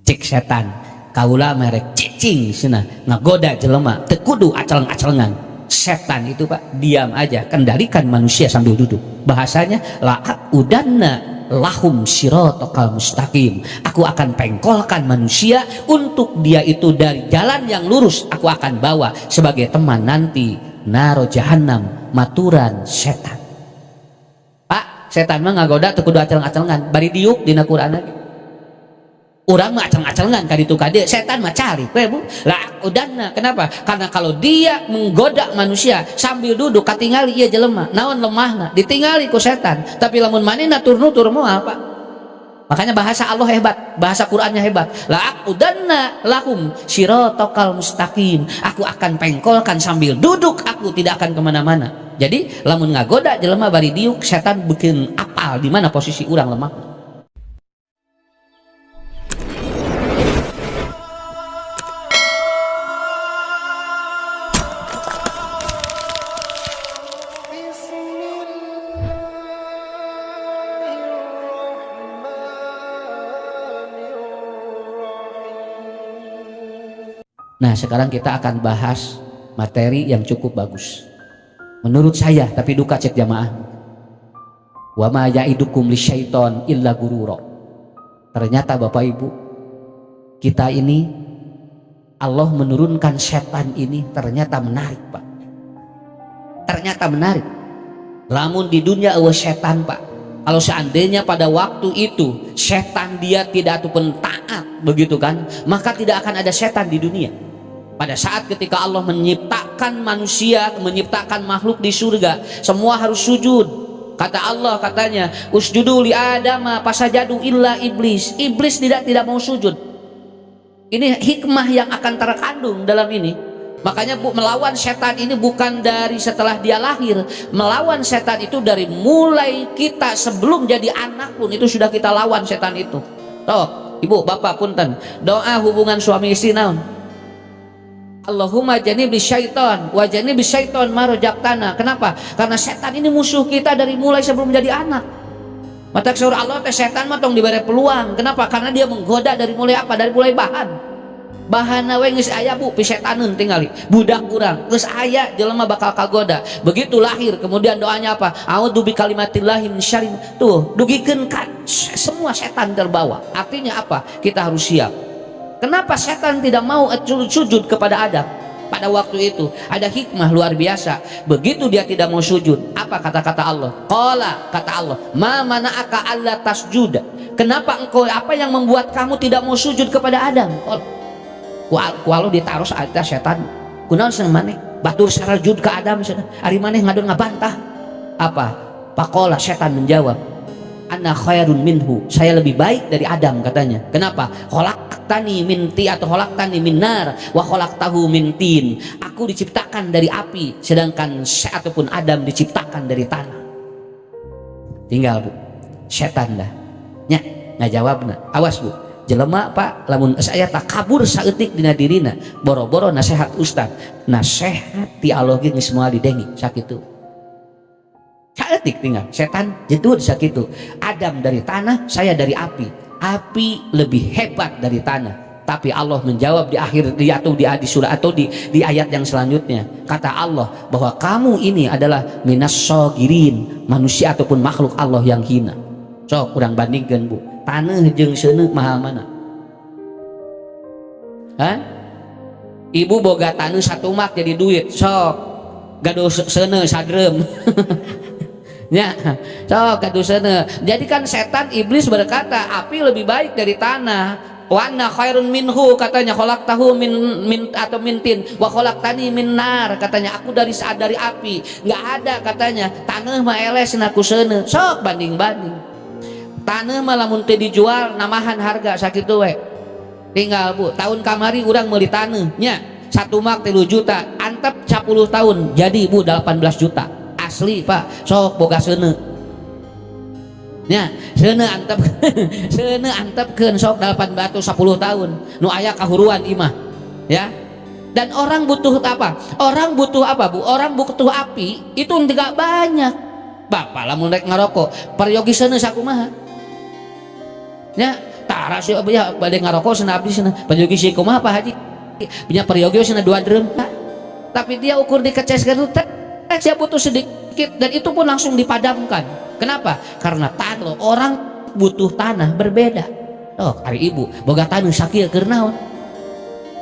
Cek setan kaula merek cicing cenah ngagoda jelema teu kudu aceleng-acelengan. Setan itu Pak diam aja, kendalikan manusia sambil duduk. Bahasanya udanna lahum siratal mustaqim, aku akan pengkolkan manusia untuk dia itu dari jalan yang lurus. Aku akan bawa sebagai teman nanti naro jahannam maturan setan. Pak, setan mah ngagoda teu kudu aceleng-acelengan, bari diuk dina Quran lagi. Orang mah aceng-acengan kaditu kade, setan mah cari kue bu lah udanna. Kenapa? Karena kalau dia menggoda manusia sambil duduk katingali ia jelema naon lemahna ditingali ku setan, tapi lamun manehna tur-nutur moal Pak. Makanya bahasa Allah hebat, bahasa Qur'annya hebat. La udanna lahum siratal mustaqim, aku akan pengkolkan sambil duduk, aku tidak akan kemana-mana. Jadi lamun ngagoda jelema bari diuk, setan bikin apal di mana posisi urang lemah. Nah sekarang kita akan bahas materi yang cukup bagus menurut saya, tapi duka cek jamaah. Wa ma ya'idukum lisyaiton illa gurura. Ternyata Bapak Ibu, kita ini Allah menurunkan setan ini ternyata menarik Pak. Ternyata menarik. Lamun di dunia awas setan Pak, kalau seandainya pada waktu itu setan dia tidak ataupun taat begitu kan, maka tidak akan ada setan di dunia. Pada saat ketika Allah menciptakan manusia, menciptakan makhluk di surga, semua harus sujud. Kata Allah katanya, usjudu li adama fasajadu illa iblis. Iblis tidak mau sujud. Ini hikmah yang akan terkandung dalam ini. Makanya Bu, melawan setan ini bukan dari setelah dia lahir. Melawan setan itu dari mulai kita sebelum jadi anak pun itu sudah kita lawan setan itu. Toh, Ibu, Bapak punten, doa hubungan suami istri naon? Allahumma janibni syaiton wa janibni syaiton ma razaqtana. Kenapa? Karena setan ini musuh kita dari mulai sebelum jadi anak. Mata surah Allah teh setan mah tong diberi peluang. Kenapa? Karena dia menggoda dari mulai apa? Dari mulai bahan. Bahanna we geus aya Bu, pi setaneun tingali. Budak urang geus aya jelema bakal kagoda. Begitu lahir kemudian doanya apa? A'udzu bikalimatillahi min syarri. Tuh, dugikeun kan semua setan terbawa. Artinya apa? Kita harus siap. Kenapa setan tidak mau sujud kepada Adam? Pada waktu itu ada hikmah luar biasa. Begitu dia tidak mau sujud, apa kata-kata Allah? Qala, kata Allah, ma mana'aka alla tasjuda. Kenapa engkau, apa yang membuat kamu tidak mau sujud kepada Adam? Walau ditaruh saat setan kunaon cenah maneh batur sarajud ke Adam cenah ari maneh ngadon ngabantah apa? Faqala, setan menjawab, ana khairun minhu, saya lebih baik dari Adam katanya. Kenapa? Khalaqtani min tin atau khalaqtani min nar wa khalaqtahu min tin. Aku diciptakan dari api sedangkan ataupun Adam diciptakan dari tanah. Tinggal Bu, setan dah nya ngajawabna. Awas Bu, jelema Pak lamun saya tak kabur saeutik dina dirina boro-boro nasihat ustad, nasihat ti Allah ge geus moal didengi sakitu. Saeutik tinggal setan jedud sakitu. Adam dari tanah, saya dari api. Api lebih hebat dari tanah. Tapi Allah menjawab di akhir atau di surah atau di ayat yang selanjutnya. Kata Allah bahwa kamu ini adalah minas sogirin, manusia ataupun makhluk Allah yang hina. Sok urang bandingkeun Bu, tanah jeung seuneu mahal mana? Hah? Ibu boga tanah satu mak jadi duit, sok gaduh seuneu sadrem. Ya, so kadusana. Jadi kan setan iblis berkata api lebih baik dari tanah. Wa anna khairun minhu, katanya khalaqtahu min atau mintin wa khalaqtani min nar, katanya aku dari api. Nggak ada katanya tanah mah eles na kuseuneu. Sok banding-banding. Tanah mah lamun teu dijual namahan harga sakitu we. Tinggal Bu, tahun kamari urang meuli tanah nya 1 mak 3 juta, antep 10 tahun jadi Bu 18 juta. Asli Pak, sok boga seuneu nya seuneu antep seuneu antepkeun sok 8 batu 10 tahun nu aya kahuruan imah ya. Dan orang butuh apa? Orang butuh apa Bu? Orang butuh api itu tidak banyak. Bapak lamun rek ngarokok peryogi seuneu sakumaha ya, taras ya bade ngarokok sana abdi sana panjogi si kumaha Pak Haji punya periogi sana 2 drum tapi dia ukur dikeceskeun teh dia butuh sedikit dan itu pun langsung dipadamkan. Kenapa? Karena tanah orang butuh tanah berbeda. Oh, hari ibu boga tanah sakieu keur naon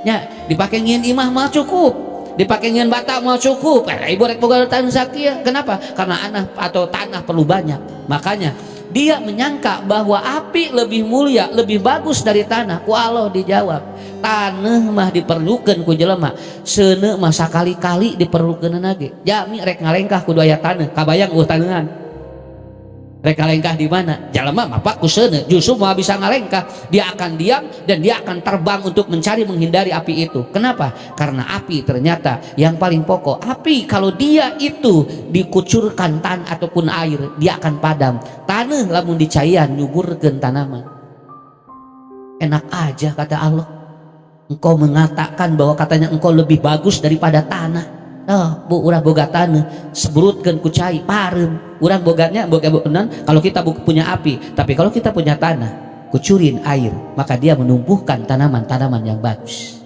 nya dipake ngieun imah mah cukup, dipake ngieun bata mah cukup. Ibu rek boga tanah sakieu. Kenapa? Karena anak atau tanah perlu banyak. Makanya dia menyangka bahwa api lebih mulia, lebih bagus dari tanah. Ku Allah dijawab, tanah mah diperlukeun ku jelema, seuneu mah sakali-kali diperlukeun lagi. Jami rek ngalengkah kudu aya tanah. Kabayang taneuhan. Rek ngalengkah di mana? Jelema mah Pak ku seuneu, justru mau bisa ngalengkah, dia akan diam dan dia akan terbang untuk mencari menghindari api itu. Kenapa? Karena api ternyata yang paling pokok. Api kalau dia itu dikucurkan tanah ataupun air, dia akan padam. Tanah lamun dicaian nyuburkeun tanaman. Enak aja kata Allah. Engkau mengatakan bahwa katanya engkau lebih bagus daripada tanah. Oh, bu urang boga tanah seburutkeun ku cai parem. Urang boganya boga kalau kita punya api, tapi kalau kita punya tanah kucurin air, maka dia menumbuhkan tanaman-tanaman yang bagus.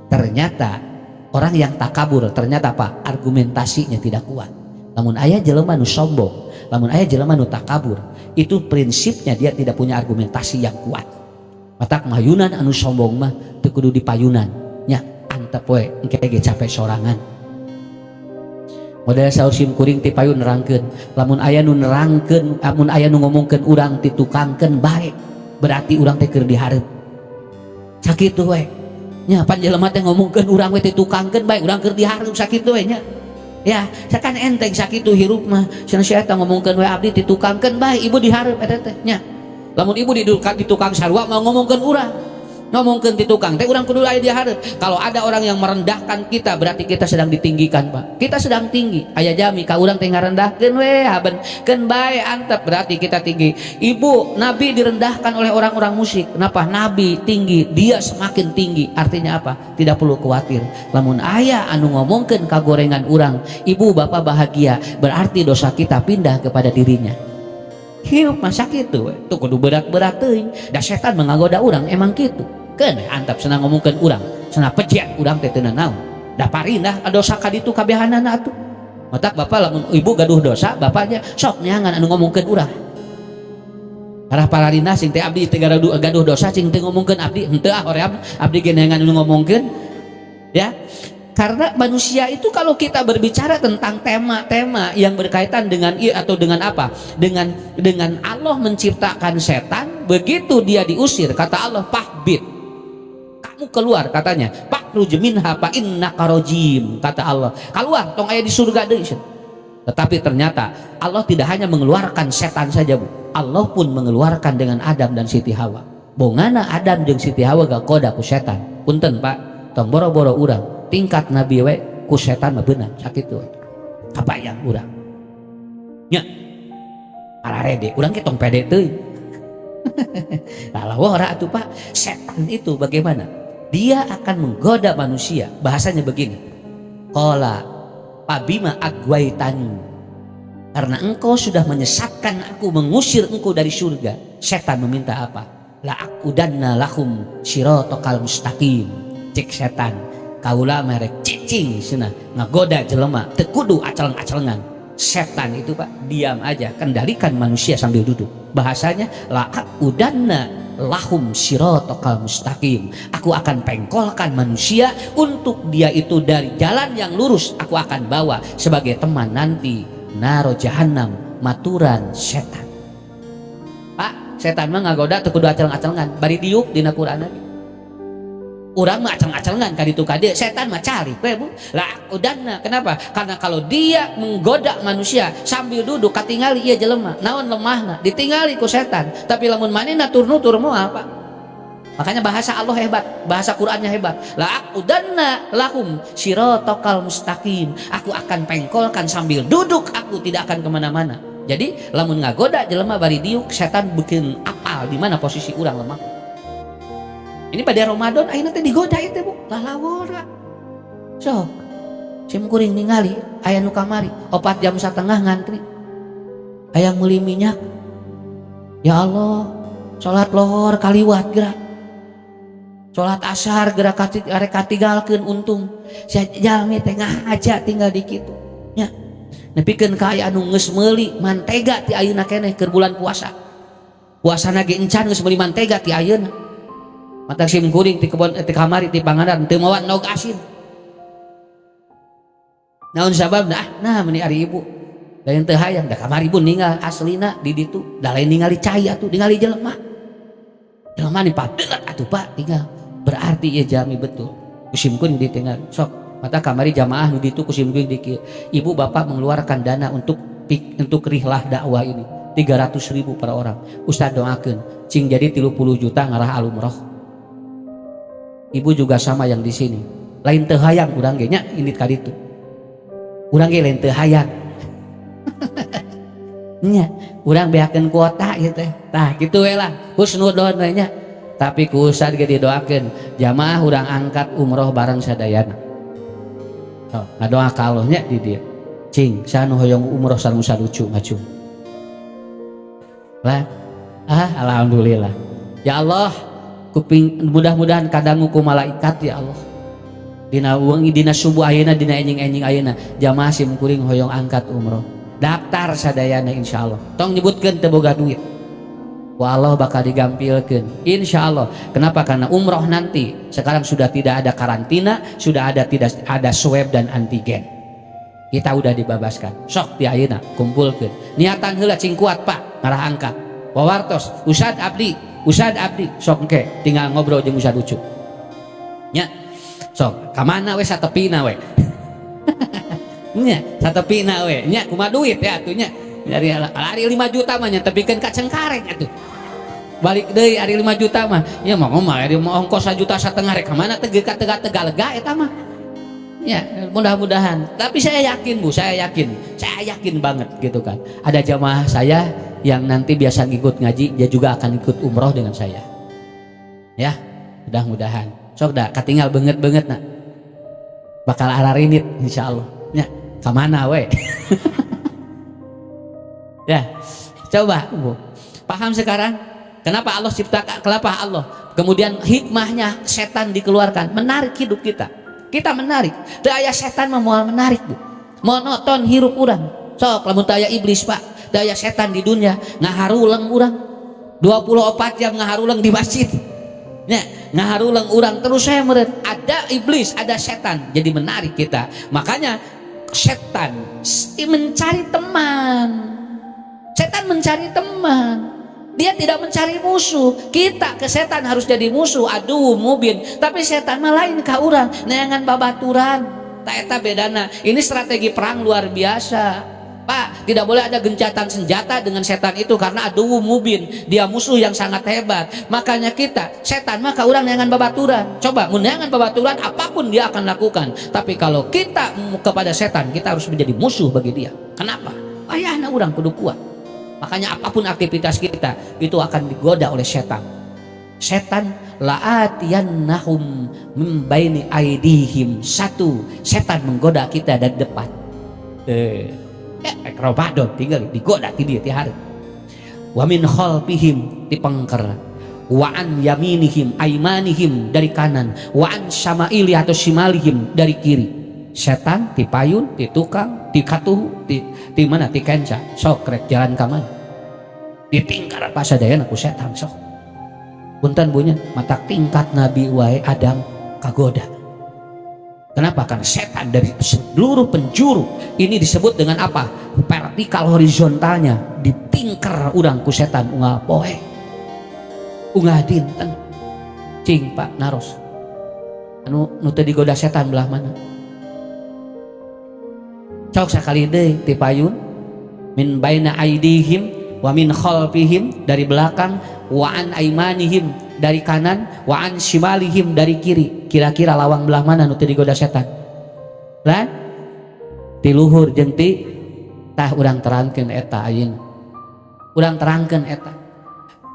Ternyata orang yang takabur ternyata apa? Argumentasinya tidak kuat. Lamun aya jelema nu sombong, lamun aya jelema nu takabur, itu prinsipnya dia tidak punya argumentasi yang kuat. Matak mayunan anu sombong mah teu kudu dipayunan nya antep we engke ge capek sorangan. Modal saur sim kuring ti payun nerangkeun, lamun aya nu nerangkeun, lamun aya nu ngomongkeun urang ti tukangkeun bae, berarti urang teh keur dihareup. Sakitu we. Nya pan jelema teh ngomongkeun urang we ti tukangkeun bae, urang keur dihareup sakitu we nya. Ya, sakan enteng sakitu hirup mah. Cenah sia eta ngomongkeun we abdi ti tukangkeun bae, ibu dihareup eta teh nya. Lamun ibu di tukang sarua mau ngomongkeun urang, ngomongkeun ti tukang teh urang kudu aya dihareup. Kalau ada orang yang merendahkan kita berarti kita sedang ditinggikan Pak, kita sedang tinggi. Aya jami ka urang teh ngarendahkeun we habeunkeun bae antep berarti kita tinggi. Ibu Nabi direndahkan oleh orang-orang musyrik. Kenapa? Nabi tinggi, dia semakin tinggi. Artinya apa? Tidak perlu khawatir. Lamun aya anu ngomongkeun kagorengan urang, ibu bapak bahagia, berarti dosa kita pindah kepada dirinya. Hirup masa gitu tuh kudu berat-berat teuing. Da setan mengagoda urang emang gitu. Keun antap senang ngomongkeun urang, senang pejet urang teh teu naon. Da parindah dosa ka ditu kabehanana atuh. Matak bapak lamun ibu gaduh dosa, bapaknya sok neangan anu ngomongkeun urang. Arah palarina sing teh abdi teh gaduh dosa sing teh ngomongkeun abdi henteu ah hoream abdi ge neangan anu ngomongkeun. Ya. Karena manusia itu kalau kita berbicara tentang tema-tema yang berkaitan dengan atau dengan apa? Dengan Allah menciptakan setan, begitu dia diusir, kata Allah, "Fahbit." Kamu keluar katanya. "Fakhruj minha fa innaka rajim." Kata Allah, "Keluar tong aya di surga deui." Tetapi ternyata Allah tidak hanya mengeluarkan setan saja, Bu. Allah pun mengeluarkan dengan Adam dan Siti Hawa. Bongana Adam jeung Siti Hawa gak koda ku setan. Punten, Pak, tong boro-boro urang tingkat Nabi we ku setan mah beunang sakitu we. Kabayang urang. Nya. Ararede urang ge tong pede teuing. Lah wara atuh Pak, setan itu bagaimana? Dia akan menggoda manusia. Bahasanya begini. Qala pabima agwaitani. Karena engkau sudah menyesatkan aku, mengusir engkau dari surga. Setan meminta apa? La aqudanna lahum siratal mustaqim. Cek setan. Kaula merek cicing cenah ngagoda jelema teu kudu aceleng-acelengan. Setan itu Pak diam aja, kendalikan manusia sambil duduk. Bahasanya la udanna lahum siratal mustaqim. Aku akan pengkolkan manusia untuk dia itu dari jalan yang lurus. Aku akan bawa sebagai teman nanti naro jahannam, maturan setan. Pak, setan mah ngagoda teu kudu aceleng-acelengan, bari diuk dina Qur'an lagi. Orang mah aceng-acengan kaditu kade, setan mah cari we Bu. Lah udanna. Kenapa? Karena kalau dia menggoda manusia sambil duduk katingali ieu jelema, naon lemahna, ditingali ku setan. Tapi lamun manehna tur-nutur moal Pak. Makanya bahasa Allah hebat, bahasa Qur'annya hebat. La udanna lahum siratal mustaqim. Aku akan pengkolkan sambil duduk, aku tidak akan kemana-mana. Jadi lamun ngagoda jelema bari diuk, setan bikin apal di mana posisi urang lemah. Ini pada Ramadan ayeuna teh digoda itu Bu, lalawora. So, sim kuring ningali aya nu kamari 4 jam 1/2 ngantri. Aya meuli minyak. Ya Allah, Salat lohor kaliwat gerak, salat asar gerak arek katinggalkeun untung sia jalmi teh ngahaja tinggal di kitu nya. Nepikeun ka aya anu geus meuli mantega ti ayeuna keneh keur bulan puasa. Puasana ge encan geus meuli mantega ti ayeuna. Matak sim kuring ti kebon ti kamari ti panganan teu mawan naog asin. Naon sababna? Nah meuni ari ibu. Lain teu hayang da kamari pun ninggal aslina di ditu, da lain ningali cai atuh, ningali jelema. Jelema ni padelat atuh Pak tinggal. Berarti ieu jalmi betul. Kusim kuring ditinggal sok. Mata kamari jamaah nu ditu kusim kuring dikieu. Ibu bapak mengeluarkan dana untuk rihlah dakwah ini 300.000 per orang. Ustaz doakeun cing jadi 30 juta ngarah alumroh. Ibu juga sama yang di sini. Lain teu hayang urang ge nya indit ka ditu. Urang ge lain teu hayang. Nya, urang beakeun kuota ieu teh. Tah kitu we lah. Husnudon we nya. Tapi ku ustaz ge didoakeun jamaah urang angkat umroh bareng sadayana. Oh, ngadoa ka Allah nya di dieu. Cing, sanu hoyong umroh sareng salucu ngacung. Lah, alhamdulillah. Ya Allah, kuping mudah-mudahan kadangu ku malaikat ya Allah. Dina wengi dina subuh ayeuna dina enjing-enjing ayeuna jamaah sim kuring hoyong angkat umroh. Daftar sadayana insyaallah. Tong nyebutkeun teu boga duit. Wa Allah bakal digampilkeun insyaallah. Kenapa? Karena umroh nanti sekarang sudah tidak ada karantina, tidak ada swab dan antigen. Kita udah dibebaskan. Sok ti ayeuna kumpulkeun. Niatan heula cing kuat Pak, ngarah angkat. Wawartos, Ustad abdi, sok engke tinggal ngobrol jeung Ustad Ucup. Nya. Sok, ka mana we satepina we. Nya, satepina we. Nya kumaha duit ya atuh nya. Ari 5 juta mah nya tepikeun ka Cengkareng atuh. Balik deui ari 5 juta mah. Ya mah ari ongkos 1,5 juta rek ka mana tega eta mah. Ya, mudah-mudahan. Tapi saya yakin Bu, saya yakin banget gitu kan. Ada jamaah saya yang nanti biasa ngikut ngaji, dia juga akan ikut umroh dengan saya. Ya, mudah-mudahan. Sok dah katinggal banget nak. Bakal ararinit insyaallah. Ya, ka mana we? Ya, coba Bu. Paham sekarang? Kenapa Allah ciptakan? Kenapa Allah? Kemudian hikmahnya setan dikeluarkan, menarik hidup kita. Kita menarik. Daya setan memual menarik Bu. Monoton hirup urang. Sok lamun daya iblis Pak, daya setan di dunia ngaharuleung urang. 24 jam ngaharuleung di masjid. Nya, ngaharuleung urang terus saya meureun. Ada iblis, ada setan. Jadi menarik kita. Makanya setan mencari teman. Setan mencari teman. Dia tidak mencari musuh. Kita ke setan harus jadi musuh, aduh mubin. Tapi setan mah lain ka urang, neangan babaturan. Ta eta bedana. Ini strategi perang luar biasa. Pak, tidak boleh ada gencatan senjata dengan setan itu karena aduh mubin. Dia musuh yang sangat hebat. Makanya kita, setan mah ka urang neangan babaturan. Coba mun neangan babaturan apapun dia akan lakukan. Tapi kalau kita kepada setan, kita harus menjadi musuh bagi dia. Kenapa? Ayahna urang kudu kuat. Makanya apapun aktivitas kita itu akan digoda oleh setan. Setan la'atiyannahum min baini aidihim. Satu, setan menggoda kita dari depan. Ramadan tinggal digoda ti dieu ti hari. Wa min khalfihim ti pangker. Wa an yaminihim aimanihim dari kanan. Wa an syama'ili atau shimalihim dari kiri. Setan ti payun, ti tukang, ti katuh, ti mana ti kenca. Sok rek jalan ka mana? Ditingkar apa sadayana ku setan sok. Punten bunya mata tingkat Nabi wae Adam kagoda. Kenapa? Karena setan dari seluruh penjuru ini disebut dengan apa? Vertikal horizontalnya ditingkar urang ku setan unggal poe. Unggal dinten. Cing Pak naros. Anu teu digoda setan belah mana? Cok sakali deui ti payun min baina aidihim wa min khalfihim dari belakang wa an aimanihim dari kanan wa an shimalihim dari kiri. Kira-kira lawang belah mana nu teu digoda setan? Lah ti luhur jeung ti tah urang terangkeun eta ayeuna. Urang terangkeun eta.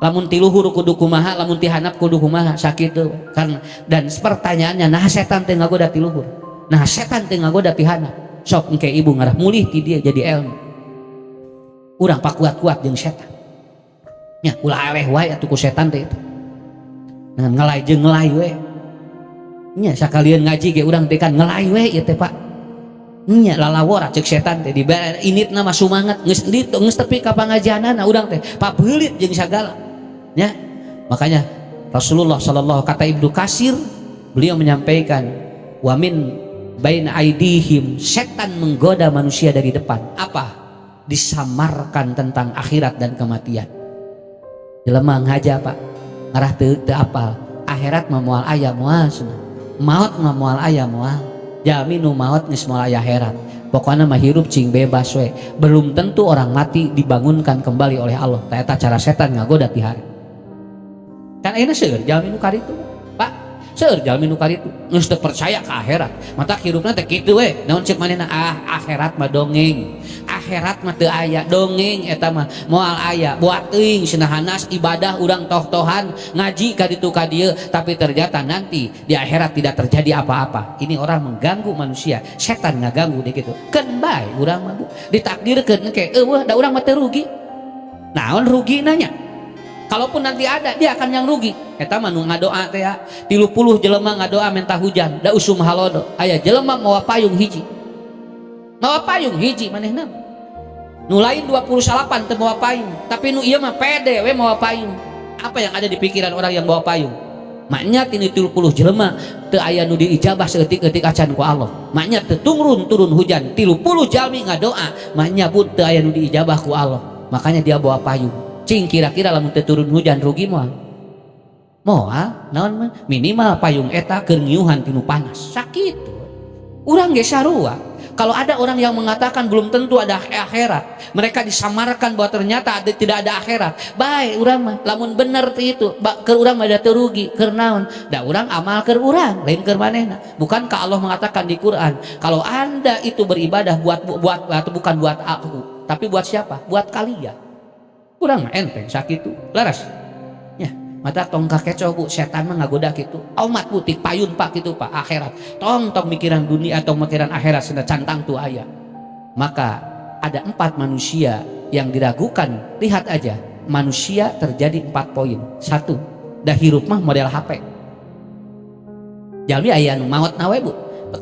Lamun ti luhur kudu kumaha, lamun ti handap kudu kumaha, sakitu. Karena dan pertanyaannya nah setan teh ngagoda ti luhur. Nah setan teh ngagoda ti handap. Sok engke ibu ngarah mulih ti dia jadi ilmu. Urang pak kuat-kuat jeung setan. nya ulah eleh wae atuh ku setan teh itu dengan ngelai jeung ngelai we nya sakalian ngaji ge urang teh kan ngelai we ieu teh Pak nya lalawor cek setan teh initna mah sumanget geus ditu geus tepi ka pangajianana urang teh pabeulit jeung sagala nya makanya Rasulullah sallallahu kata Ibnu Katsir beliau menyampaikan wamin baina aidihim setan menggoda manusia dari depan apa disamarkan tentang akhirat dan kematian jelema ngaja Pak ngarah teu apal akhirat mah moal aya moal maut mah moal aya moal jalmi nu maut geus moal aya akhirat pokokna mah hirup cing bebas we belum tentu orang mati dibangunkan kembali oleh Allah eta cara setan ngagoda ti hari kan ayeuna seueur jalmi nu karitu Pak seueur jalmi nu karitu geus teu percaya ka akhirat mata hirupna teh kitu we naon ceuk manehna akhirat mah dongeng akhirat mah teu aya dongeng eta mah moal aya buat teuing sinahanas ibadah urang toh-tohan ngaji ka ditu ka dieu tapi ternyata nanti di akhirat tidak terjadi apa-apa ini orang mengganggu manusia setan ngaganggu di kitu keun bae urang mah Bu ditakdirkeun engke eueuh da urang mah teu rugi naon rugi nanya kalaupun nanti ada dia akan yang rugi eta mah nu ngadoa teh ya 30 jelema ngadoa minta hujan da usum halodo aya jelema mawa payung hiji manehna nu lain 28 teu mawa payung tapi nu ieu mah pede we mawa payung apa yang ada di pikiran orang yang bawa payung maknya tinu 30 jelema teu aya nu diijabah saeutik-eutik acan ku Allah maknya teu turun hujan 30 jalmi ngadoa maknya pun teu aya nu diijabah ku Allah makanya dia bawa payung cing kira-kira lamun teu turun hujan rugi moal naon mah minimal payung eta keur ngiuhan tinu panas sakitu urang ge sarua kalau ada orang yang mengatakan belum tentu ada akhirat mereka disamarkan bahwa ternyata tidak ada akhirat baik urang mah lamun bener itu keur urang mah da teu rugi keur naon da urang amal keur urang lain keur manehna bukankah Allah mengatakan di Quran kalau Anda itu beribadah buat atau bukan buat aku tapi buat siapa buat kalian urang mah enteng sakitu laras nya mata tong kakecoh Bu setan mah ngagoda kitu umat putih payun Pak kitu Pak akhirat tong mikiran dunia atau mikiran akhirat cenah cantang tu aya maka ada 4 manusia yang diragukan lihat aja manusia terjadi 4 poin 1 dah hirup mah model HP jalmi aya nu maot nawe Bu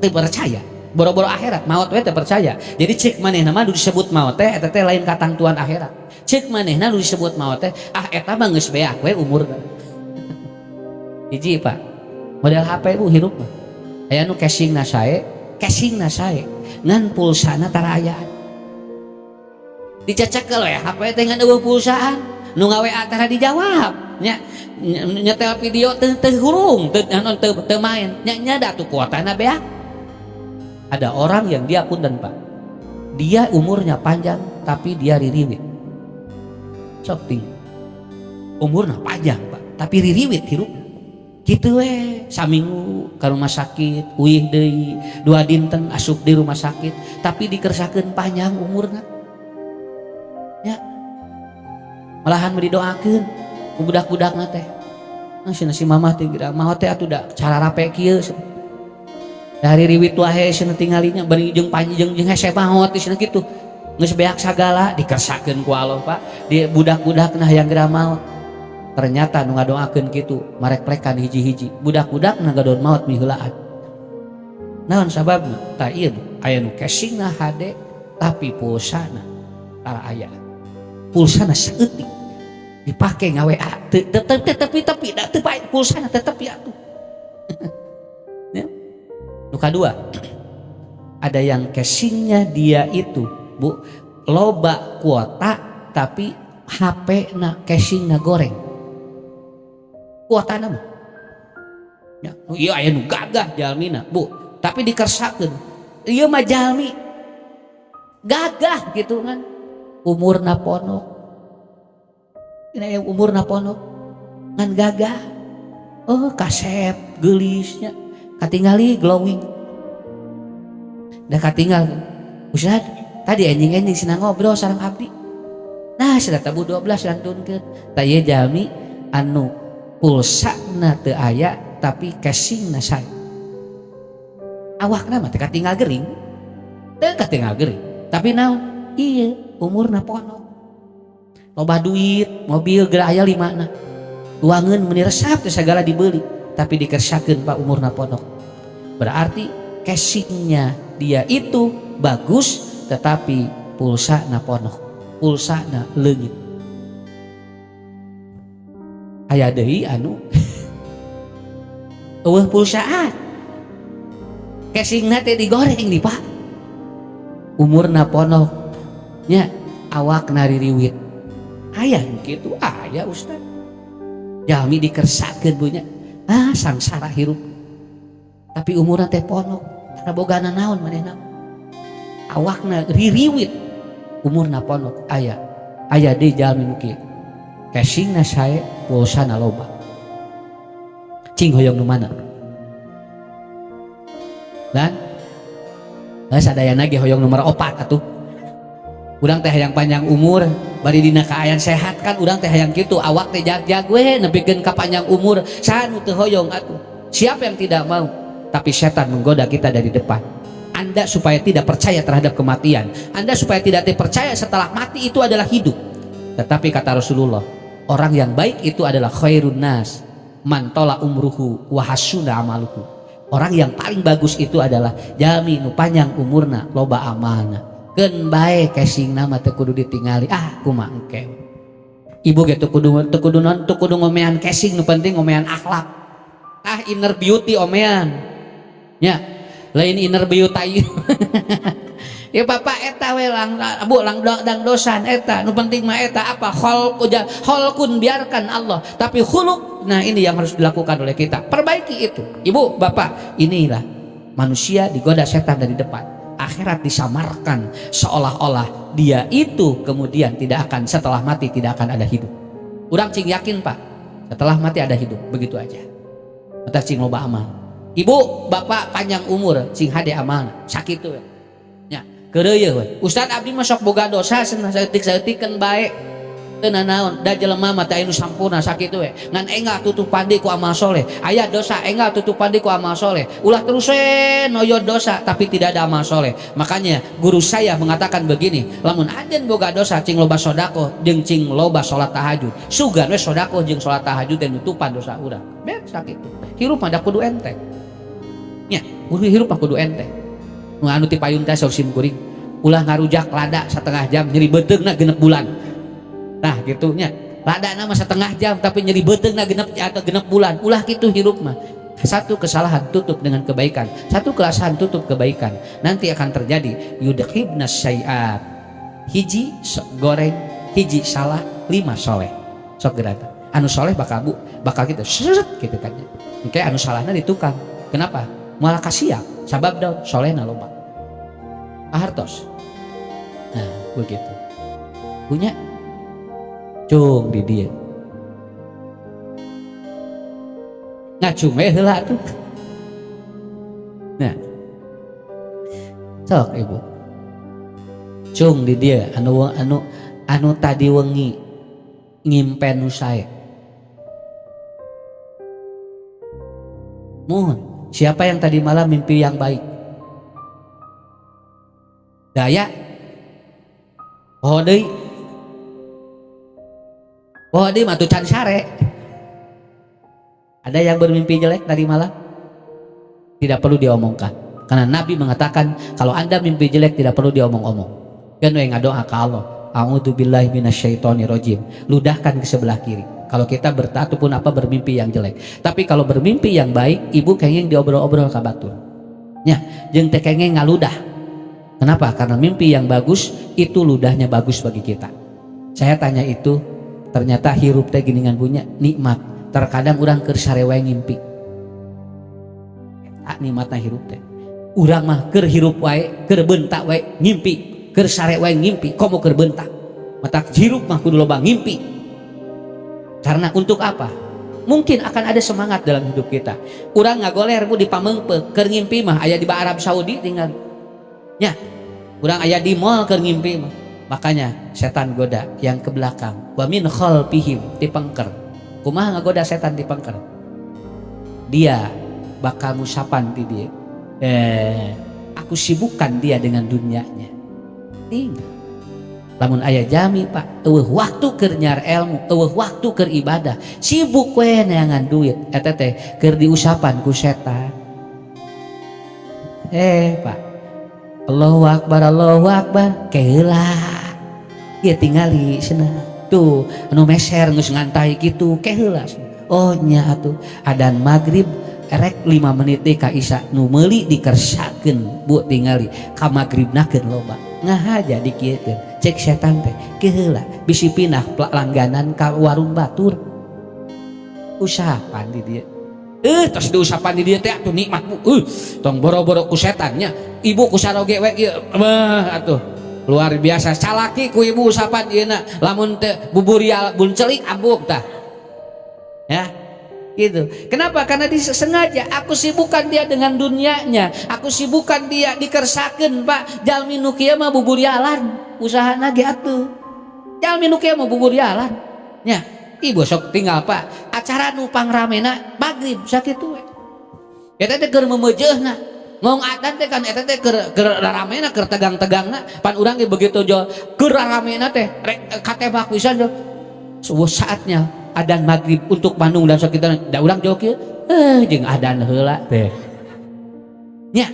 teu percaya boro-boro akhirat maot we teu percaya jadi cek manehna mah disebut maot teh eta teh lain katangtuan akhirat cek manehna nu disebut maot teh eta mah geus beak we umurna hiji Pak model HP Bu hirup mah aya nu casingna sae ngan pulsana tarayaan dicacekel we HP teh ngan eueuh pulsaan nu ngaWA tara dijawab nya nyetel video teu hurung teu main nya da tu kuotana beak ada orang yang dia punten Pak dia umurnya panjang tapi dia ririwit sok tinggi umurnya panjang Pak tapi ririwit hirup gitu saminggu ke rumah sakit uih deui 2 dinten asup di rumah sakit tapi dikersakeun panjang umurna ya malahan didoakeun ku budak-budakna teh cenah si mamah teh mah teh atuh da cara rape kieu dari riwit wae cenah tingalinya bari jeung panjang jeung hese maot cenah kitu geus beak sagala dikersakeun ku Allah Pak di budak-budakna hayang geura maot ternyata nu ngadoakeun kitu marek-plekan hiji-hiji budak-budak ngadoon maot miheulaan naon sababna tah ieu aya nu casingna HD tapi pulsana tara aya pulsana saeutik dipake ngaWA tapi da teu bae pulsana tetep atuh ya nu kadua ada yang casingnya dia itu Bu loba kuota tapi HP na casingna goreng kuotana mah ya ieu aya nu gagah jalmina Bu tapi dikersakeun ieu mah jalmi gagah gitu kan umurna ponok ini umurna ponok ngan gagah oh kasep geulisnya katingali glowing dah katinggal Ustad tadi enjing sina ngobrol sareng abdi nah sudah tabu 12 lantunkeun tah ieu jalmi anu pulsana teu aya tapi casingna sae awakna mah teu katinggal gering tapi naon ieu umurna ponok loba duit mobil geura aya 5 na tuangan meni resep teh segala dibeli tapi dikersakeun Pak umurna pondok. Berarti casingnya dia itu bagus tetapi pulsana pondok, pulsana leungit. Aya deui anu eueuh pulsaan casingna teh digoreng nih Pak umurna pondok nya awakna ririwit aya kitu aya Ustaz jalmi dikersakeun bunya sangsara hirup tapi umurna teh pondok tara bogana naon manehna awakna ririwit umurna pondok aya deui jalmi nu kieu casingna sae pulsana loba cing hoyong nu mana dan sadayana ge hoyong nomor 4 atuh urang teh hayang panjang umur bari dina kaayaan sehat kan urang teh hayang kitu awak teh jag-jag we nepikeun ka panjang umur saha nu teu hoyong atuh siapa yang tidak mau tapi setan menggoda kita dari depan. Anda supaya tidak percaya terhadap kematian, Anda supaya tidak percaya setelah mati itu adalah hidup. Tetapi kata Rasulullah, orang yang baik itu adalah khairun nas man tola umruhu wa hasuna amaluhu. Orang yang paling bagus itu adalah jami nu panjang umurna loba amalna. Keun bae casingna mah teu kudu ditingali kumaha engke. Ibu ge teu kudu ngomean casing, nu penting ngomean akhlak. Inner beauty omean. Nya, lain inner beauty. Ya bapak eta we lang dosan eta nu penting mah eta apa kholqun biarkan Allah tapi khuluq. Nah ini yang harus dilakukan oleh kita, perbaiki itu ibu bapak. Inilah manusia digoda setan dari depan, akhirat disamarkan seolah-olah dia itu kemudian tidak akan, setelah mati tidak akan ada hidup. Urang cing yakin Pak setelah mati ada hidup begitu aja. Mata cing loba amal ibu bapak panjang umur cing hade amal sakitu we keureuy we Ustad abdi mah sok boga dosa cenah saeutik-saeutikeun bae teu nanaon da jelema mah teh anu sampurna sakitu we ngan enggak tutupan deui ku amal soleh aya dosa enggak tutupan deui ku amal soleh ulah terus we noyod dosa tapi tidak ada amal soleh. Makanya guru saya mengatakan begini, lamun anjeun boga dosa cing loba sedekah jeung cing loba salat tahajud sugan we sedekah jeung salat tahajud dan nutupan dosa urang bener sakitu. Hirup mah da kudu enteng nya hirup mah kudu enteng. Nu anu ti payun teh sok sim kuring ulah ngarujak lada setengah jam nyeri beteungna 6 bulan. Nah gitu nya ladana mah setengah jam tapi nyeri beteungna 6 bulan ulah kitu hirup mah. Satu kesalahan tutup dengan kebaikan, satu kesalahan tutup kebaikan, nanti akan terjadi yudkhibnas syai'at, hiji goreng, hiji salah, 5 soleh. Sok gerata anu soleh bakal gitu seret gitu kan kayak anu salahna ditukang. Kenapa? Malah kasiak sabab daun solehna loba hartos. Nah begitu punya cung di dia ngacung heula tuh. Nah sok ibu cung di dia anu tadi wengi ngimpen nu sae mohon. Siapa yang tadi malam mimpi yang baik? Daya? Oh deui mah can sare. Ada yang bermimpi jelek tadi malam? Tidak perlu diomongkan. Karena Nabi mengatakan kalau Anda mimpi jelek tidak perlu diomong-omong. Kan we ngadoa ka Allah, a'udzubillahi minasyaitonirrajim. Ludahkan ke sebelah kiri. Kalau kita ataupun bermimpi yang jelek. Tapi kalau bermimpi yang baik, ibu kengeng diobrol-obrol ka batur. Nya, jeung teh kengeng ngaludah. Kenapa? Karena mimpi yang bagus itu ludahnya bagus bagi kita. Saya tanya itu, ternyata hirup teh geuningan punya nikmat. Terkadang urang keur sare wae ngimpi. Nikmatna hirup teh. Urang mah keur hirup wae, keur beuntak wae ngimpi, keur sare wae ngimpi, komo keur beuntak. Mata hirup mah kudu loba ngimpi. Karena untuk apa? Mungkin akan ada semangat dalam hidup kita. Urang ngagoler bu di pamengpe keur ngimpi mah aya di Arab Saudi tinggal. Nya, urang aya di mall keur ngimpi mah. Makanya setan goda yang ke belakang. Wa min khalfihim di pengker. Kumaha ngagoda setan di pengker? Dia bakal musapan di dia. Aku sibukkan dia dengan dunianya. Tinggal. lamun aya jami Pak eueuh waktu keur nyar ilmu, eueuh waktu keur ibadah, sibuk we neangan duit eta teh keur diusapan ku setan. Pak, Allahu Akbar keheula ieu tingali cenah tuh anu meser geus ngantai kitu keheula. Oh nya atuh adan maghrib erek 5 menit teh ka isya nu meuli dikersakeun Bu tingali ka maghribnakeun loba ngahaja dikieukeun cek setan teh keheula bisi pindah langganan ka warung batur usapan di dieu tos diusapan di dieu teh atuh nikmat Bu tong boro-boro ku setannya ibu ku saroge we ieu atuh luar biasa calaki ku ibu usapan ieuna lamun teh buburial buncelik abuk tah ya gitu. Kenapa? Karena disengaja aku sibukkan dia dengan dunianya, aku sibukkan dia dikersakeun Pak. Jalmi nu kieu mah buburialan usahana ge atuh jalmi nu kieu mah buburialan nya ibu sok tinggal Pak acara nu pangramena maghrib sakitu we eta teh keur memeujeuhna ngong adan teh kan eta teh keur ramena keur tegang-tegangna pan urang ge begitu jo keur ramena teh rek katebak pisan jo subuh saatnya adan maghrib untuk Bandung dan sekitar da urang jauh kieu jeung adan heula teh nya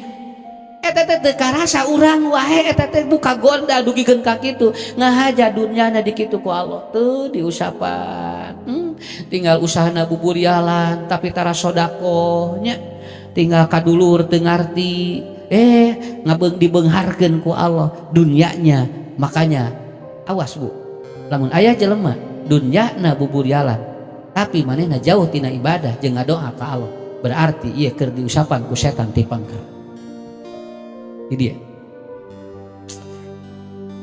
eta teh teu karasa urang wae eta teh buka gondal dugikeun ka kitu ngahaja dunyana di kitu ku Allah teu diusapan tinggal usahana buburialan tapi tara sodaqoh nya tinggal kadulur teu ngarti ngabeung dibeungharkeun ku Allah dunyanya. Makanya awas Bu lamun aya jelema dunyana buburialan tapi manehna jauh tina ibadah jeung ngadoa ka Allah berarti ieu keur diusapan ku setan ti pangkar di dia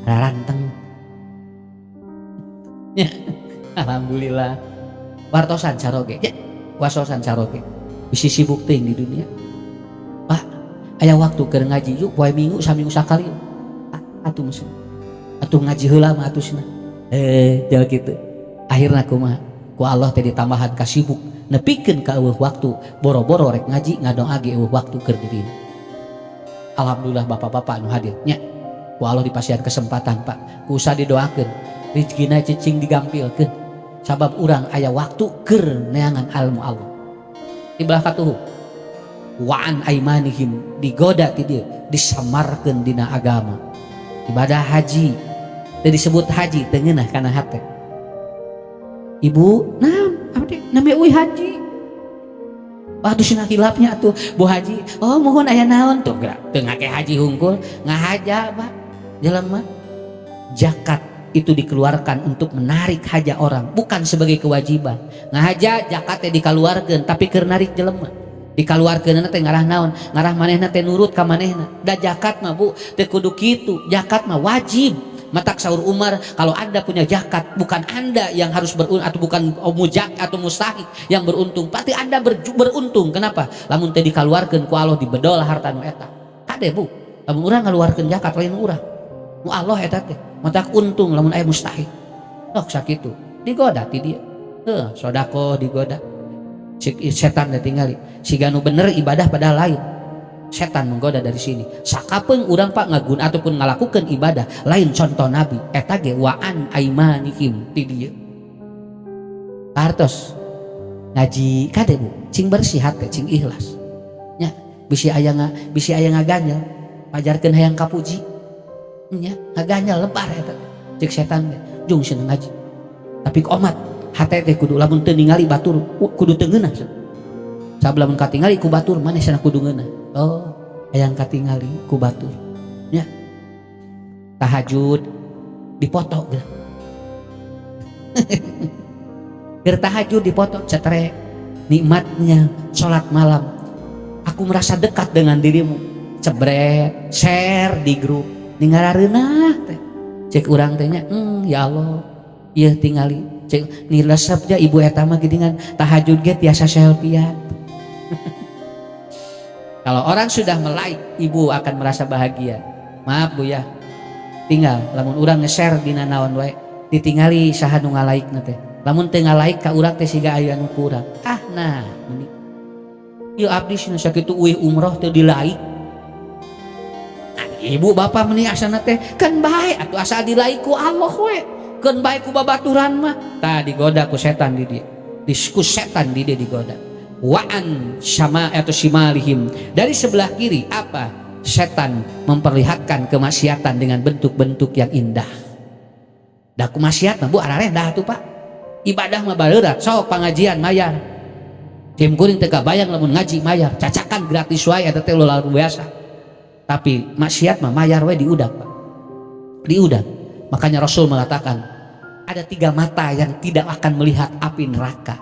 raranteng ya alhamdulillah wartosan caroge ya wasosan caroge bisi sibuk teuing di dunia Pak aya waktu keur ngaji yuk poe minggu saminggu sakali atuh mesin atuh ngaji heula mah atuh cenah jauh kitu akhirna kumaha ku Allah teh ditambahan ka sibuk nepikeun ka eueuh waktu boro-boro rek ngaji ngadoa ge eueuh waktu keur di dieu. Alhamdulillah bapak-bapak anu hadir nya ku Allah dipasihan kesempatan Pak ku usaha didoakeun rezekina cicing digampilkeun sabab urang aya waktu keur neangan ilmu Allah di belah katuhu wa an aimanihim digoda ti dieu disamarkeun dina agama ibadah haji teu disebut haji teu ngeunah kana hate ibu naon abdi nami euy haji waduh cenah hilapnya atuh Bu Haji oh mohon aya naon tuh gerak teu ngake haji hungkul ngahaja Pak jelema zakat itu dikeluarkan untuk menarik haja orang bukan sebagai kewajiban ngahaja zakat teh dikeluarkeun tapi keur narik jelema dikeluarkeunna teh ngarah naon ngarah manehna teh nurut ka manehna da zakat mah Bu teu kudu kitu zakat mah wajib matak saur Umar kalau Anda punya zakat bukan Anda yang harus beruntung atau bukan mujak atau mustahik yang beruntung pasti Anda beruntung kenapa lamun teh dikeluarkeun ku Allah dibedol harta nu eta kade Bu lamun urang ngaluarkeun zakat lain urang nu Allah eta teh matak untung lamun aya mustahik sok sakitu digoda ti dieu sodaqoh digoda setan teh tingali siga nu bener ibadah padahal lain setan menggoda dari sini sakapeung urang Pak ngagun ataupun ngalakukeun ibadah lain contoh Nabi eta ge wa an aimanihim ti dieu artos ngaji kade Bu cing bersih hate cing ikhlas nya bisi aya ngaganyel pajarkeun hayang kapuji nya ngaganyel lebar eta cek setan teh jung cenah ngaji tapi komat hate teh kudu lamun teu ningali batur kudu teu ngeunah sabab lamun katingali ku batur maneh cenah kudu ngeunah oh hayang katingali ku batur nya tahajud dipoto geus bertahajud dipoto cetrek nikmatnya sholat malam aku merasa dekat dengan dirimu cebret share di grup ningarareunah teh cek urang teh nya ya Allah ieu tingali cek ni resepnya ibu eta mah geuningan tahajud ge tiasa selfie-an kalau orang sudah melike ibu akan merasa bahagia maaf Bu ya tinggal lamun urang nge-share dina naon wae ditingali saha nu ngalaikna teh lamun teu ngalaik ka urang teh siga aya nu kurang nah ini ieu abdi cenah sakitu uih umroh teu dilaik ibu bapak meni asana teh kan baik atuh asal dilaiku Allah we kan baik ku babaturan mah tah digoda ku setan di dia diskus setan di dia digoda wa'an sama atau simalihim dari sebelah kiri apa setan memperlihatkan kemaksiatan dengan bentuk-bentuk yang indah dah kumaksiat mah bu arareh dah tuh pak ibadah mah bareurat sok pangajian mayar tim kuring teu kabayang lamun ngaji mayar cacakan gratis wae eta teh luar biasa tapi maksiat mah mayar we diudag pak diudag makanya Rasul mengatakan ada 3 mata yang tidak akan melihat api neraka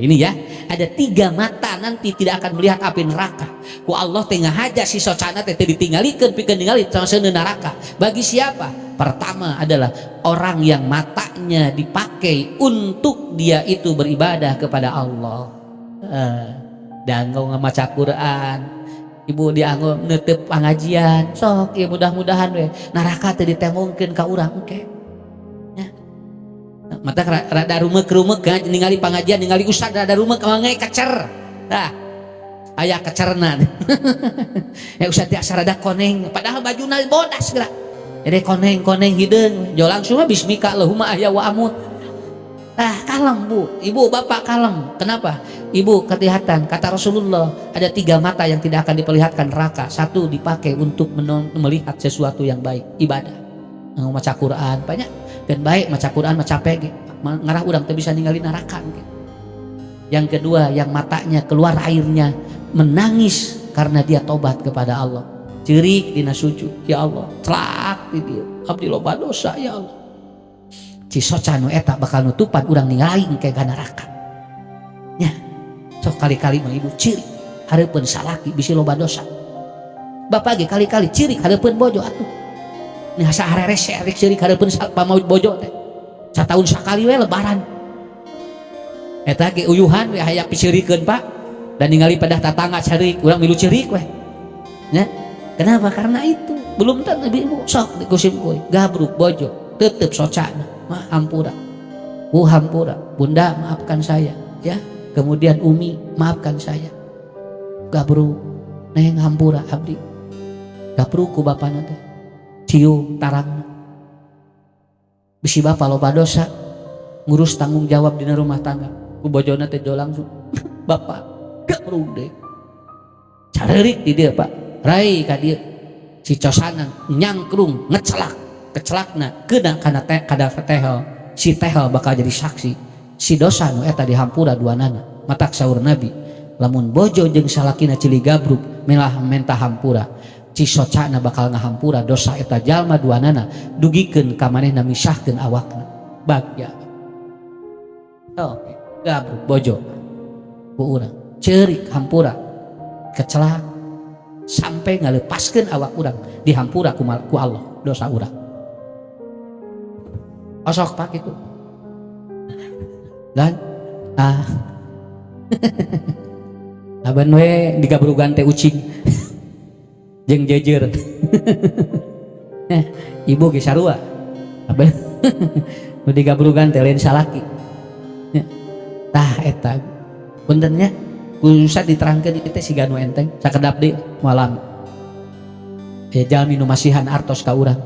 ini ya ada 3 mata nanti tidak akan melihat api neraka ku Allah tengah haja si socana teh ditinggalikeun pikeun ningali sama neraka bagi siapa pertama adalah orang yang matanya dipakai untuk dia itu beribadah kepada Allah danggo ngamaca Quran ibu dianggo neuteup pangajian sok ya mudah-mudahan we neraka teh ditemongkeun ka urang engke nya mata rada rumeuk-rumeuk kan ningali pangajian ningali ustad rada rumeuk mangai kecer tah aya kecerna ya ustad tiasa rada koneng padahal bajuna bodas geura jadi koneng-koneng hideung jo langsung bismika Allahumma ahya wa amut kalem bu ibu bapak kalem kenapa ibu ketihatan kata Rasulullah ada 3 mata yang tidak akan diperlihatkan neraka 1 dipakai untuk melihat sesuatu yang baik ibadah maca Quran banyak dan baik maca Quran maca capek ngarah urang teu bisa ningali neraka yang kedua yang matanya keluar airnya menangis karena dia tobat kepada Allah cerik dina sujud ya Allah celak di dia abdi loba dosa ya Allah cisoca nu eta bakal nutupan urang ningali engke ka neraka nya sok kali-kali mah ibu ciri hareupeun salaki bisi loba dosa bapak ge kali-kali ciri hareupeun bojo atuh nih asa harerese rek ciri hareupeun pamaut bojo teh sataun sakali we lebaran eta ge uyuhan we hayap dicirikeun pak dan ningali pedah tatangga ceurik urang milu ceurik we nya kenapa karena itu belum teu ibu sok dikusim kuy gabruk bojo tetep socana mah hampura hampura bunda maafkan saya ya kemudian Umi maafkan saya gabruk neng hampura abdi gabruk ku bapana teh cium tarangna bisi bapak loba dosa ngurus tanggung jawab dina rumah tangga ku bojona teh jo langsung bapak gabruk deh carerik di dia pak rai ka dia si cosanan nyangkrung ngecelak kecelakna kena kana tehel si tehel bakal jadi saksi si dosa nu eta dihampura duanana matak saur Nabi lamun bojo jeung salakina cili gabruk melah mentah hampura ci socana bakal ngahampura dosa eta jalma duanana dugikeun ka manehna misahkeun awakna bagja gabruk bojo ku urang ceurik hampura kecelak sampai ngalepaskeun awak urang dihampura ku Allah dosa urang osok pak itu dan aban we digabrugan teh ucing jeung jejer ibu ge sarua aban nu digabrugan teh lain salaki tah eta puntennya kusa diterangkeun ieu teh siga nu enteng sakedap deui malam jalmi nu masihan artos ka urang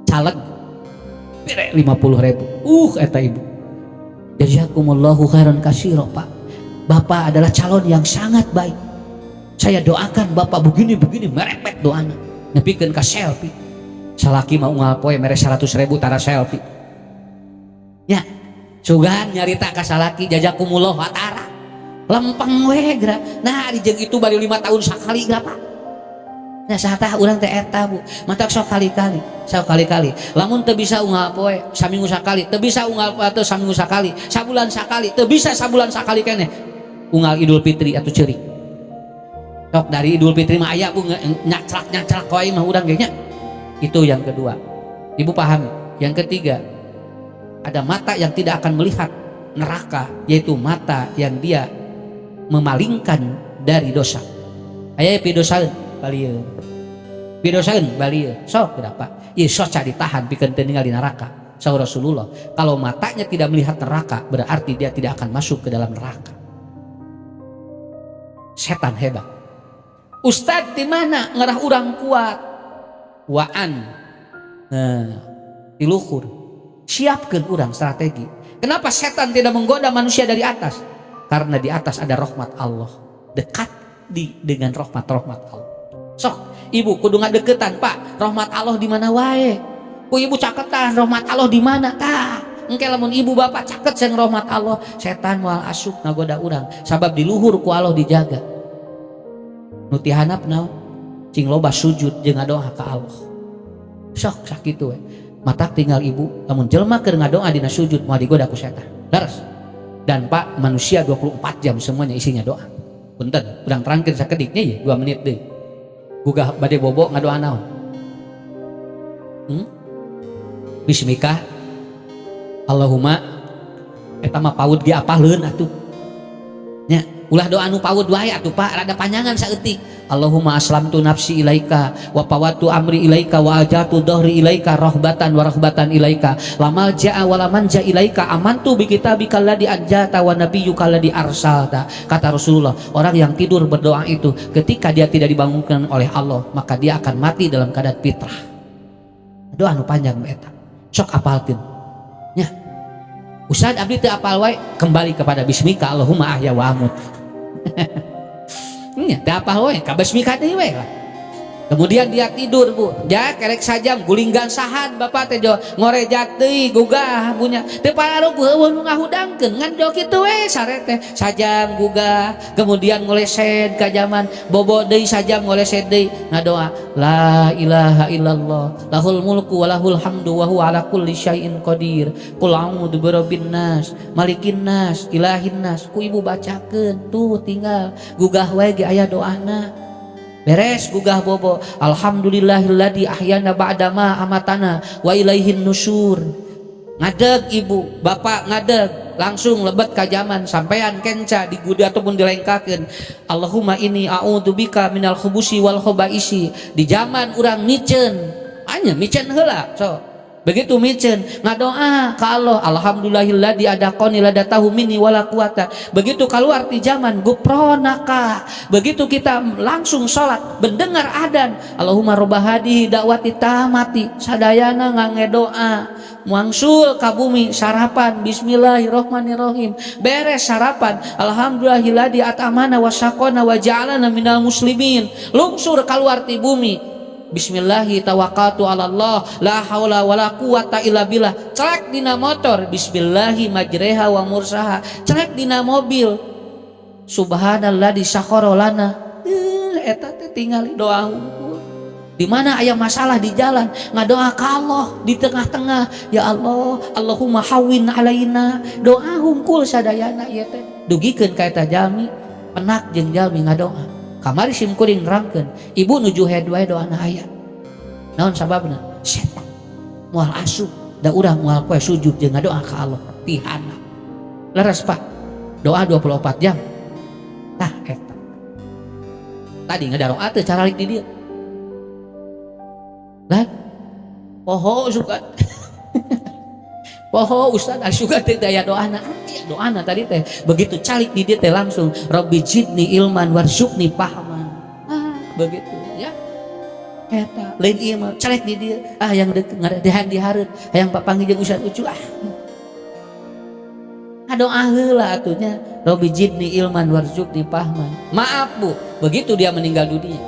caleg 50.000 eta ibu jazakumullahu khairan katsira pak bapak adalah calon yang sangat baik saya doakan bapak begini merepet doana nepikeun ka selfie salaki mah unggal poe mere 100.000 tara selfie ya sugan nyarita ka salaki jazakumullahu atara lempeng we geura nah di jeung itu bari 5 tahun sakali geura pak nah satah urang teh eta bu matak sok kali-kali lamun teu bisa unggal poe saminggu sakali teu bisa unggal atau saminggu sakali sabulan sakali teu bisa sabulan sakali keneh unggal Idul Fitri atuh ceurik sok dari Idul Fitri mah aya bu nyaclak wae mah urang ge nya itu yang kedua ibu pahami yang ketiga ada mata yang tidak akan melihat neraka yaitu mata yang dia memalingkan dari dosa aya pidosaeun bidosaeun balieu sok berapa ieu soca ditahan pikeun teu ningali neraka saur Rasulullah kalau matanya tidak melihat neraka berarti dia tidak akan masuk ke dalam neraka setan hebat ustad di mana ngarah urang kuat waan. Nah, diluhur. Siapkan urang strategi. Kenapa setan tidak menggoda manusia dari atas? Karena di atas ada rahmat Allah. Dekat dengan rahmat Allah. Sok, ibu kudu ngadeketan, Pak. Rahmat Allah di mana wae? Ku ibu caketan rahmat Allah di mana? Tah. Engke lamun ibu bapak caket jeung rahmat Allah, setan moal asup ngagoda urang. Sabab di luhur ku Allah dijaga. Nu ti handapna cing loba sujud jeung ngadoa ka Allah. Sok sakitu we. Matak tinggal ibu, lamun jelema keur ngadoa dina sujud moal digoda ku setan. Leres. Dan Pak, manusia 24 jam semuanya isinya doa. Punten, urang terangkeun sakedik nya 2 menit deui. Gugah bade bobo ngadoa naon? Bismika Allahumma eta mah paud ge apaleun atuh. Nya, ulah doa nu paud wae atuh Pak, rada panjangan saeutik. Allahumma aslamtu nafsi ilaika wa pawatu amri ilaika wa ajatu dhahri ilaika rahbatan wa rahbatan ilaika lamal ja'a wa lamanja ilaika amantu bi kitabika alladhi anjata wa nabiyyuka alladhi arsalta. Kata Rasulullah, orang yang tidur berdoa itu ketika dia tidak dibangunkan oleh Allah, maka dia akan mati dalam keadaan fitrah. Doa nu panjang eta. Sok apalkeun. Nya. Ustaz abdi teu apal wae, kembali kepada bismika Allahumma ahya wa amut. Nya, teu apal wae, ka bismika deui we lah. Kemudian dia tidur, Bu. Ja kerek sajam gulinggan sahan bapak teh jo ngorejat deui gugah bunya. Teu pararup heueuh nu ngahudangkeun ngan jo kitu we sare teh sajam gugah. Kemudian ngolesed ka jaman bobo deui sajam ngolesed deui ngadoa la ilaha illallah lahul mulku wa lahul hamdu wa huwa ala kulli syai'in qadir. Qul a'udzu birabbin nas malikin nas ilahin nas. Ku ibu bacakeun tuh tinggal gugah wae ge aya doana. Beres gugah bobo alhamdulillahilladzi ahyana ba'dama amatana wa ilaihin nusyur. Ngadeg ibu bapak ngadeg langsung lebet ka jaman sampean kenca digudi ataupun dilengkakeun Allahumma inni a'udzubika minal khubusi wal khabaisi. Di zaman urang miceun anya miceun heula so begitu micen ngadoa ka Allah alhamdulillahilladzi adaqani ladatahu minni wala quwata. Begitu keluar di zaman gupronaka, begitu kita langsung sholat mendengar adzan Allahumma robbahadi dakwati tamati sadayana ngangedoa mangsul ka bumi sarapan bismillahirrahmanirrahim beres sarapan alhamdulillahilladzi atamana wasaqana wa ja'alana minal muslimin lungsur keluar di bumi bismillahi tawakkaltu ala Allah la haula wala quwata illa billah. Celek dina motor bismillahi majreha wa mursaha. Celek dina mobil subhanalladzi sakhara lana. Eta teh tingali doa hungkul. Di mana aya masalah di jalan ngadoa ka Allah di tengah-tengah ya Allah Allahumma hawwin alaina. Doa hungkul sadayana ieu teh dugikeun ka eta jalmi penak jeung jalmi ngadoa. Kamari sim kuring nerangkeun ibu nuju head wae doana aya naon sababna setan moal asup da urang moal poe sujud jeung ngadoa ka Allah tihana leres Pak doa 24 jam tah eta tadi ngadaroa teh cara lik di dieu lan poho suka poho ustaz suka teh daya doana tadi teh begitu calik di dia teh langsung Rabbi jidni ilman warzuqni pahaman begitu ya eta lain ieu mah calik di dia yang ngadehan di hareup hayang papanggih jeung Ustaz Ucu doa heula atunya Rabbi jidni ilman warzuqni pahaman. Maaf Bu, begitu dia meninggal dunia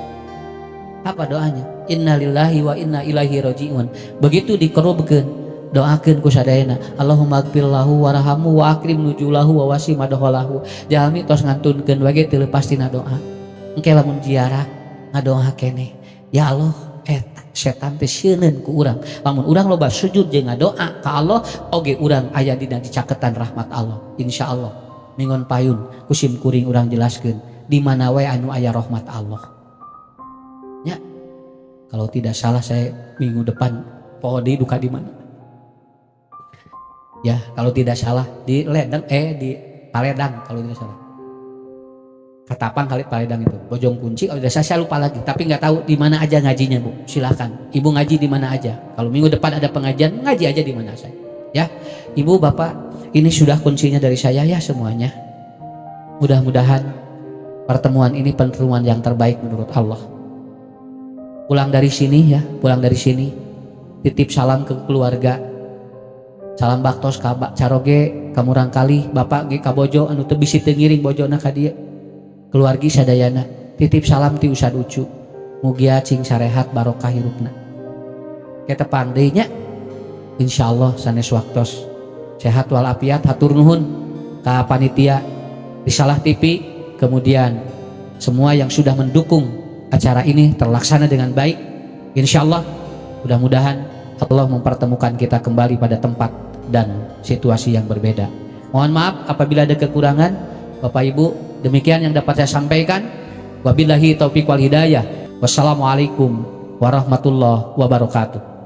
apa doanya innalillahi wa inna ilaihi rajiun. Begitu dikerubkeun doakeun ku sadayana Allahumma ighfirlahu warhamhu wa akrim nujulahu wa wasi madkhalahu. Jalmi tos ngantunkeun wae teu leupas tina doa. Engke lamun ziarah ngadoa keneh ya Allah eta setan teh sieun ku urang. Lamun urang loba sujud jeung ngadoa ka Allah oge urang aya dina dicaketan rahmat Allah insyaallah. Mingon payun ku sim kuring urang jelaskeun di mana wae anu aya rahmat Allah. Ya. Kalau tidak salah saya minggu depan poho deui duka di mana? Ya kalau tidak salah di Ledeng di Paledang kalau tidak salah Katapang kali Paledang itu Bojong Kunci kalau tidak salah saya lupa lagi tapi nggak tahu di mana aja ngajinya Bu silakan ibu ngaji di mana aja kalau minggu depan ada pengajian ngaji aja di mana saya ya ibu bapak ini sudah kuncinya dari saya ya semuanya mudah-mudahan pertemuan ini pertemuan yang terbaik menurut Allah pulang dari sini ya, pulang dari sini titip salam ke keluarga, salam baktos ka caroge kamurang kali bapak ge ka bojo anu teu bisi teu ngiring bojona ka dieu, keluargi sadayana titip salam ti Ustad Ucu, mugia cing sarehat barokah hirupna. Kita pandai nya, insyaallah sanes waktos sehat walafiat. Hatur nuhun ka panitia Risalah TV, kemudian semua yang sudah mendukung acara ini terlaksana dengan baik. Insyaallah mudah-mudahan Allah mempertemukan kita kembali pada tempat dan situasi yang berbeda. Mohon maaf apabila ada kekurangan Bapak Ibu. Demikian yang dapat saya sampaikan. Wabillahi taufiq wal hidayah. Wassalamualaikum warahmatullahi wabarakatuh.